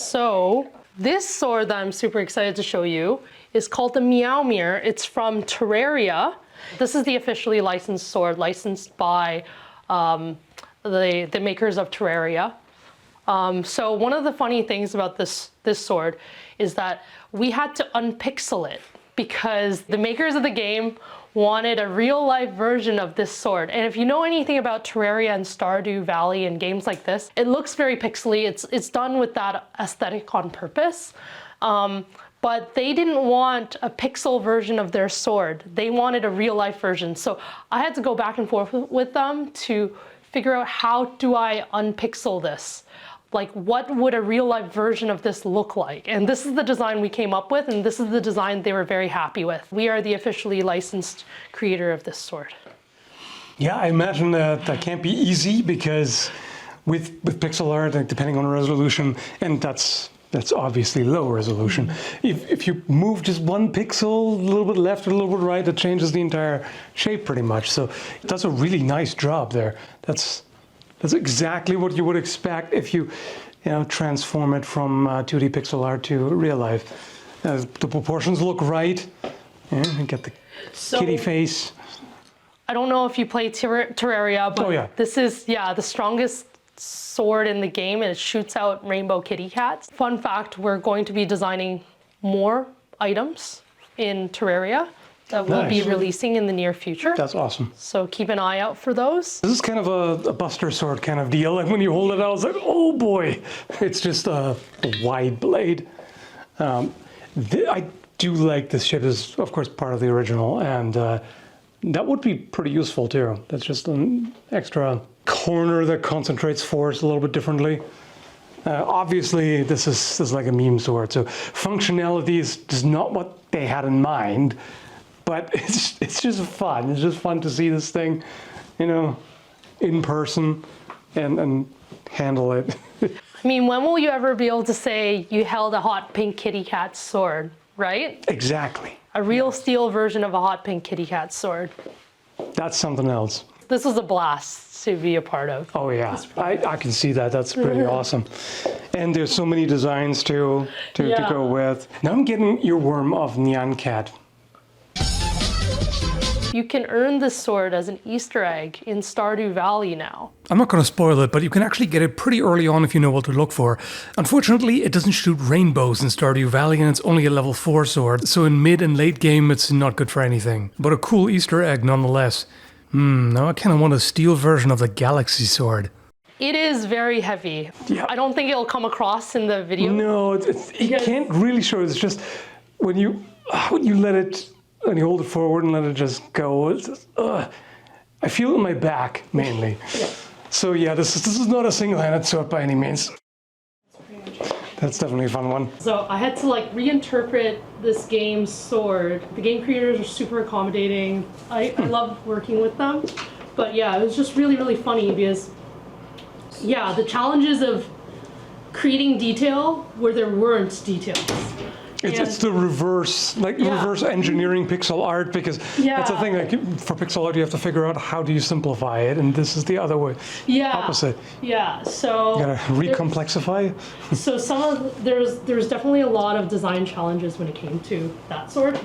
So this sword that I'm super excited to show you is called the Meowmere. It's from Terraria. This is the officially licensed sword, licensed by the makers of Terraria. So one of the funny things about this sword is that we had to unpixel it because the makers of the game wanted a real-life version of this sword. And if you know anything about Terraria and Stardew Valley and games like this, it looks very pixely. It's done with that aesthetic on purpose. But they didn't want a pixel version of their sword. They wanted a real-life version. So I had to go back and forth with them to figure out how do I unpixel this? Like, what would a real-life version of this look like? And this is the design we came up with, and this is the design they were very happy with. We are the officially licensed creator of this sword. Yeah, I imagine that can't be easy because with pixel art, depending on the resolution, and that's obviously low resolution. If you move just one pixel, a little bit left or a little bit right, it changes the entire shape pretty much. So it does a really nice job there. That's exactly what you would expect if you transform it from 2D pixel art to real life. The proportions look right. You get the kitty face. I don't know if you play Terraria, but this is the strongest sword in the game, and it shoots out rainbow kitty cats. Fun fact, we're going to be designing more items in Terraria that we'll be releasing in the near future. That's awesome. So keep an eye out for those. This is kind of a Buster Sword kind of deal. Like when you hold it out, it's like, oh boy, it's just a wide blade. I do like this ship is, of course, part of the original, and that would be pretty useful too. That's just an extra corner that concentrates force a little bit differently. Obviously, this is like a meme sword, so functionality is just not what they had in mind. But it's just fun. It's just fun to see this thing, in person and handle it. I mean, when will you ever be able to say you held a hot pink kitty cat sword, right? Exactly. A real steel version of a hot pink kitty cat sword. That's something else. This was a blast to be a part of. Oh yeah, I can see that. That's pretty awesome. And there's so many designs to go with. Now I'm getting earworm of Nyan Cat. You can earn this sword as an Easter egg in Stardew Valley now. I'm not going to spoil it, but you can actually get it pretty early on if you know what to look for. Unfortunately, it doesn't shoot rainbows in Stardew Valley, and it's only a level 4 sword, so in mid and late game it's not good for anything. But a cool Easter egg nonetheless. Now I kind of want a steel version of the Galaxy sword. It is very heavy. Yeah. I don't think it'll come across in the video. No, you can't really show it. It's just when you let it... When you hold it forward and let it just go, it's just, I feel it in my back mainly. Yeah. So yeah, this is not a single-handed sword by any means. That's definitely a fun one. So I had to reinterpret this game's sword. The game creators are super accommodating. I love working with them. But yeah, it was just really, really funny because the challenges of creating detail where there weren't details. It's the reverse, reverse engineering pixel art, because that's the thing, for pixel art you have to figure out how do you simplify it, and this is the other way, opposite. Yeah, so... You gotta recomplexify. So there's definitely a lot of design challenges when it came to that sword.